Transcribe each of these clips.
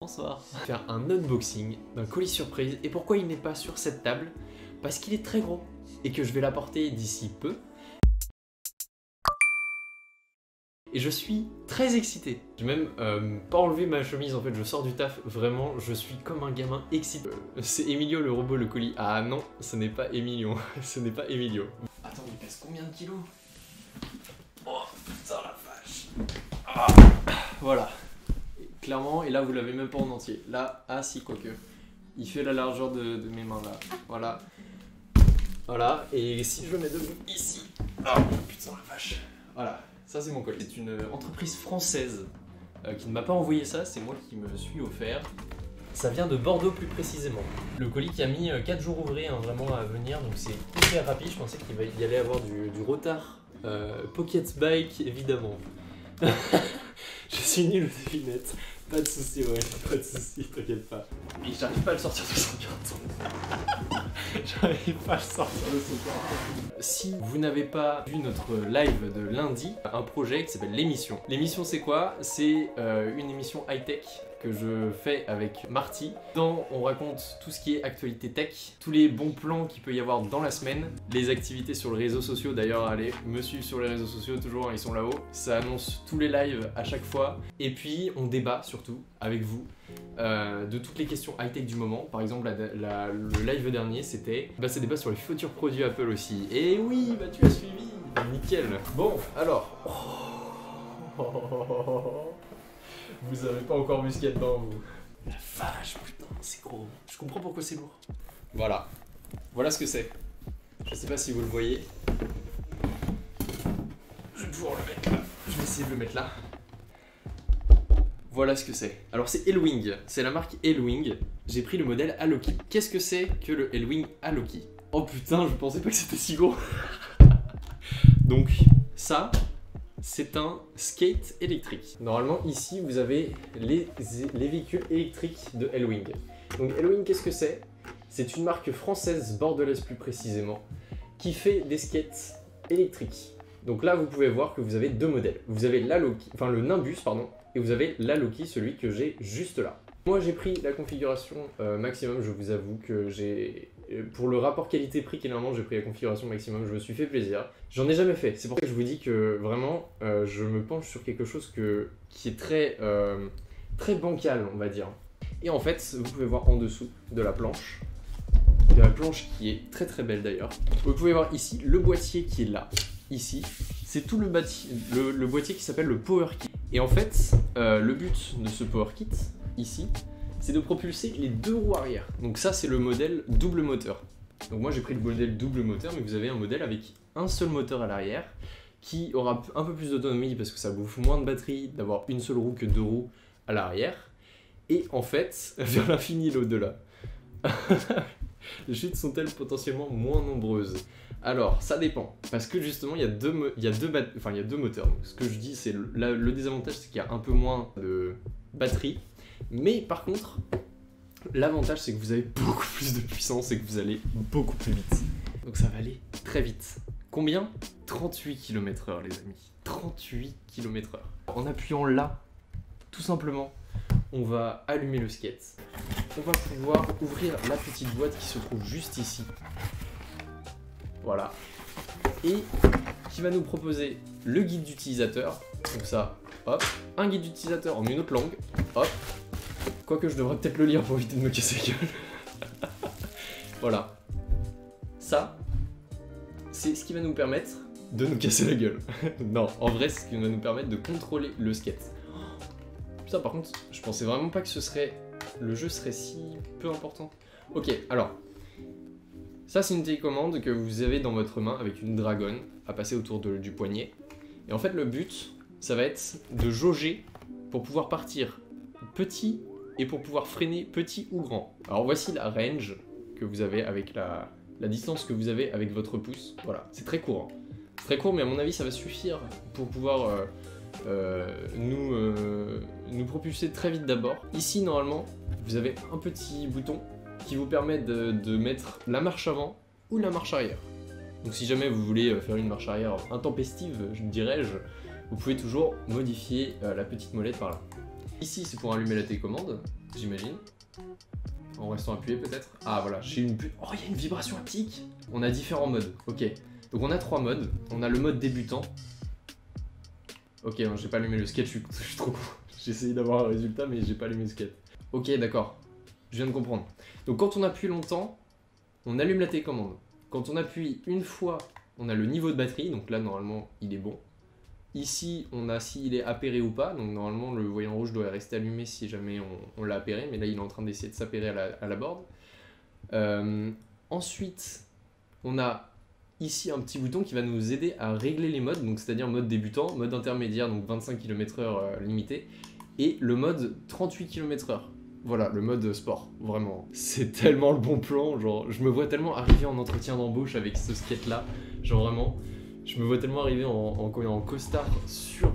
Bonsoir. On va faire un unboxing d'un colis surprise. Et pourquoi il n'est pas sur cette table? Parce qu'il est très gros et que je vais l'apporter d'ici peu. Et je suis très excité. J'ai même pas enlevé ma chemise en fait, je sors du taf, vraiment, je suis comme un gamin excité. C'est Emilio le robot, le colis. Ah non, ce n'est pas Emilio, ce n'est pas Emilio. Attends, il pèse combien de kilos? Oh putain la vache. Ah, voilà. Clairement, et là vous l'avez même pas en entier. Là, ah si, quoique. Il fait la largeur de mes mains là. Voilà. Voilà, et si je le mets debout ici. Oh putain la vache. Voilà, ça c'est mon colis. C'est une entreprise française qui ne m'a pas envoyé ça, c'est moi qui me suis offert. Ça vient de Bordeaux plus précisément. Le colis qui a mis 4 jours ouvrés hein, vraiment à venir, donc c'est hyper rapide. Je pensais qu'il y allait avoir du retard. Pocket bike évidemment. Je suis nul aux devinettes. Pas de soucis, ouais, pas de soucis, t'inquiète pas. Et j'arrive pas à le sortir de son carton. J'arrive pas à le sortir de son carton. Si vous n'avez pas vu notre live de lundi, un projet qui s'appelle l'émission. L'émission c'est quoi? C'est une émission high-tech que je fais avec Marty. Dedans, on raconte tout ce qui est actualité tech, tous les bons plans qu'il peut y avoir dans la semaine, les activités sur les réseaux sociaux. D'ailleurs, allez me suivre sur les réseaux sociaux, toujours, ils sont là-haut. Ça annonce tous les lives à chaque fois. Et puis, on débat surtout avec vous de toutes les questions high-tech du moment. Par exemple, le live dernier, c'était ce débat sur les futurs produits Apple aussi. Et oui, bah tu as suivi, nickel. Bon, alors... Vous avez pas encore vu ce qu'il y a dedans, vous. La vache, putain, c'est gros. Je comprends pourquoi c'est lourd. Voilà. Voilà ce que c'est. Je sais pas si vous le voyez. Je vais pouvoir le mettre là. Je vais essayer de le mettre là. Voilà ce que c'est. Alors c'est Elwing. C'est la marque Elwing. J'ai pris le modèle Aloki. Qu'est-ce que c'est que le Elwing Aloki? Oh putain, je pensais pas que c'était si gros. Donc, ça... c'est un skate électrique. Normalement, ici, vous avez les véhicules électriques de Elwing. Donc Elwing, qu'est-ce que c'est? C'est une marque française, bordelaise plus précisément, qui fait des skates électriques. Donc là, vous pouvez voir que vous avez deux modèles. Vous avez l'Aloki, enfin le Nimbus, pardon, et vous avez l'Aloki, celui que j'ai juste là. Moi, j'ai pris la configuration maximum, je vous avoue que j'ai... Pour le rapport qualité-prix, j'ai pris la configuration maximum, je me suis fait plaisir. J'en ai jamais fait, c'est pour ça que je vous dis que vraiment, je me penche sur quelque chose qui est très, très bancal, on va dire. Et en fait, vous pouvez voir en dessous de la planche qui est très très belle d'ailleurs. Vous pouvez voir ici le boîtier qui est là, ici. C'est tout le boîtier qui s'appelle le Power Kit. Et en fait, le but de ce Power Kit, ici, c'est de propulser les deux roues arrière. Donc ça, c'est le modèle double moteur. Donc moi, j'ai pris le modèle double moteur, mais vous avez un modèle avec un seul moteur à l'arrière qui aura un peu plus d'autonomie parce que ça bouffe moins de batterie d'avoir une seule roue que deux roues à l'arrière. Et en fait, vers l'infini et l'au-delà. Les chutes sont-elles potentiellement moins nombreuses? Alors, ça dépend, parce que justement, il y a deux moteurs. Donc, ce que je dis, c'est le désavantage, c'est qu'il y a un peu moins de batterie. Mais par contre, l'avantage c'est que vous avez beaucoup plus de puissance et que vous allez beaucoup plus vite. Donc ça va aller très vite. Combien? 38 km/h les amis. 38 km/h. En appuyant là, tout simplement, on va allumer le skate. On va pouvoir ouvrir la petite boîte qui se trouve juste ici. Voilà. Et qui va nous proposer le guide d'utilisateur. Donc ça, hop. Un guide d'utilisateur en une autre langue. Hop. Quoique je devrais peut-être le lire pour éviter de me casser la gueule. Voilà. Ça, c'est ce qui va nous permettre de nous casser la gueule. Non, en vrai, c'est ce qui va nous permettre de contrôler le skate. Putain, par contre, je pensais vraiment pas que le jeu serait si peu important. Ok, alors. Ça, c'est une télécommande que vous avez dans votre main avec une dragonne à passer autour du poignet. Et en fait, le but, ça va être de jauger pour pouvoir partir petit et pour pouvoir freiner petit ou grand. Alors voici la range que vous avez avec la distance que vous avez avec votre pouce. Voilà, c'est très court. Hein. Très court, mais à mon avis, ça va suffire pour pouvoir nous propulser très vite d'abord. Ici, normalement, vous avez un petit bouton qui vous permet de mettre la marche avant ou la marche arrière. Donc si jamais vous voulez faire une marche arrière intempestive, dirais-je, vous pouvez toujours modifier la petite molette par là. Ici, c'est pour allumer la télécommande. j'imagine. En restant appuyé peut-être. Ah voilà, j'ai une... Oh, il y a une vibration haptique. On a différents modes, ok. Donc on a 3 modes. On a le mode débutant. Ok, non, j'ai pas allumé le sketch, je suis trop con. J'ai essayé d'avoir un résultat, mais j'ai pas allumé le sketch. Ok, d'accord. Je viens de comprendre. Donc quand on appuie longtemps, on allume la télécommande. Quand on appuie une fois, on a le niveau de batterie. Donc là, normalement, il est bon. Ici, on a s'il est appairé ou pas. Donc normalement, le voyant rouge doit rester allumé si jamais on l'a appairé. Mais là, il est en train d'essayer de s'appairer à la board. Ensuite, on a ici un petit bouton qui va nous aider à régler les modes. Donc c'est-à-dire mode débutant, mode intermédiaire, donc 25 km/h limité. Et le mode 38 km/h. Voilà, le mode sport, vraiment. C'est tellement le bon plan, genre, je me vois tellement arriver en entretien d'embauche avec ce skate-là. Genre vraiment, je me vois tellement arriver en costard sur...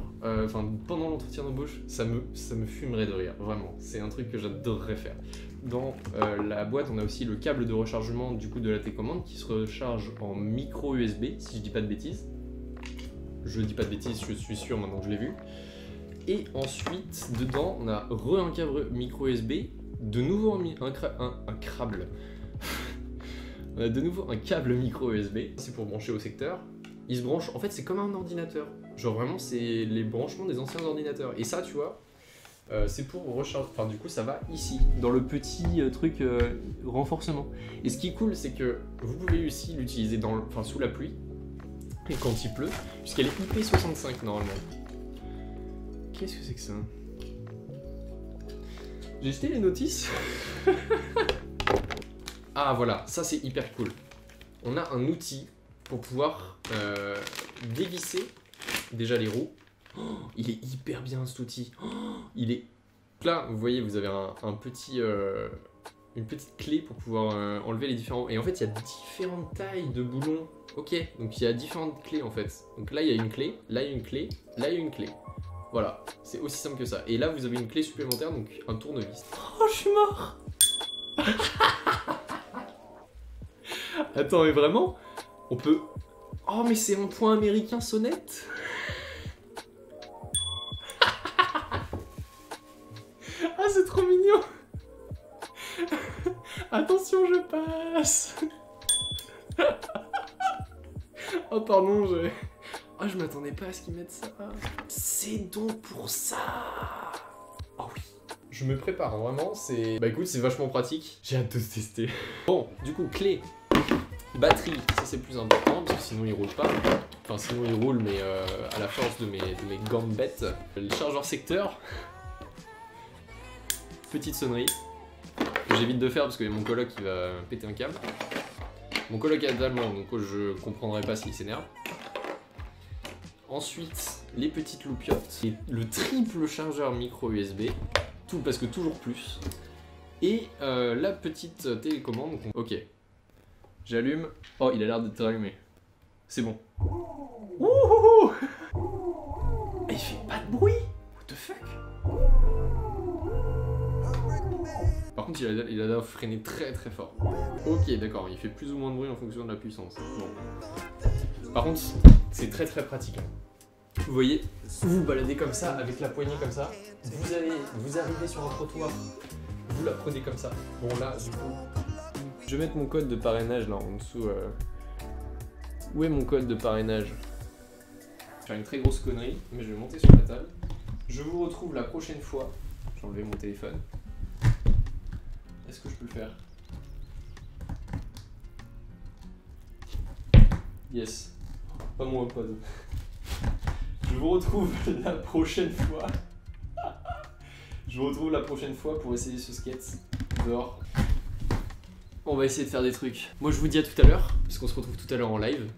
pendant l'entretien d'embauche, ça me fumerait de rire, vraiment. C'est un truc que j'adorerais faire. Dans la boîte, on a aussi le câble de rechargement du coup de la télécommande qui se recharge en micro USB, si je dis pas de bêtises. Je dis pas de bêtises, je suis sûr maintenant que je l'ai vu. Et ensuite, dedans, on a un câble micro USB, de nouveau un câble. On a de nouveau un câble micro USB, c'est pour brancher au secteur. Il se branche, en fait c'est comme un ordinateur. Genre vraiment c'est les branchements des anciens ordinateurs. Et ça tu vois, c'est pour recharger, enfin du coup ça va ici, dans le petit truc renforcement. Et ce qui est cool c'est que vous pouvez aussi l'utiliser sous la pluie, et quand il pleut, puisqu'elle est IP65 normalement. Qu'est-ce que c'est que ça? J'ai jeté les notices. Ah voilà, ça c'est hyper cool. On a un outil pour pouvoir dévisser déjà les roues. Oh, il est hyper bien cet outil. Oh, il est... Là, vous voyez, vous avez une petite clé pour pouvoir enlever les différents... Et en fait, il y a différentes tailles de boulons. Ok, donc il y a différentes clés en fait. Donc là, il y a une clé, là, il y a une clé, là, il y a une clé. Voilà, c'est aussi simple que ça. Et là, vous avez une clé supplémentaire, donc un tournevis. Oh, je suis mort. Attends, mais vraiment, on peut... Oh, mais c'est un point américain sonnette. Ah, c'est trop mignon. Attention, je passe. Oh, pardon, oh, je m'attendais pas à ce qu'ils mettent ça. C'est donc pour ça. Oh oui. Je me prépare, hein, vraiment, c'est... Bah écoute, c'est vachement pratique. J'ai hâte de tester. Bon, du coup, clé. Batterie, ça c'est plus important, parce que sinon il roule pas. Enfin, sinon il roule, mais à la force de mes gambettes. Le chargeur secteur. Petite sonnerie. Que j'évite de faire parce que mon coloc il va péter un câble. Mon coloc est allemand, donc je comprendrai pas s'il s'énerve. Ensuite, les petites loupiottes. Et le triple chargeur micro USB. Tout, parce que toujours plus. Et la petite télécommande. Ok. J'allume. Oh, il a l'air d'être allumé. C'est bon. Ouh, il fait pas de bruit. What the fuck? Par contre, il a l'air freiné très très fort. Ok, d'accord, il fait plus ou moins de bruit en fonction de la puissance. Bon. Par contre, c'est très très pratique. Vous voyez, vous baladez comme ça, avec la poignée comme ça. Vous arrivez sur un trottoir, vous la prenez comme ça. Bon là, du coup... Je vais mettre mon code de parrainage là en dessous. Où est mon code de parrainage? Je vais faire une très grosse connerie, mais je vais monter sur la table. Je vous retrouve la prochaine fois. J'ai enlevé mon téléphone. Est-ce que je peux le faire? Yes. Pas mon iPod. Je vous retrouve la prochaine fois. Je vous retrouve la prochaine fois pour essayer ce skate dehors. On va essayer de faire des trucs. Moi je vous dis à tout à l'heure, puisqu'on se retrouve tout à l'heure en live.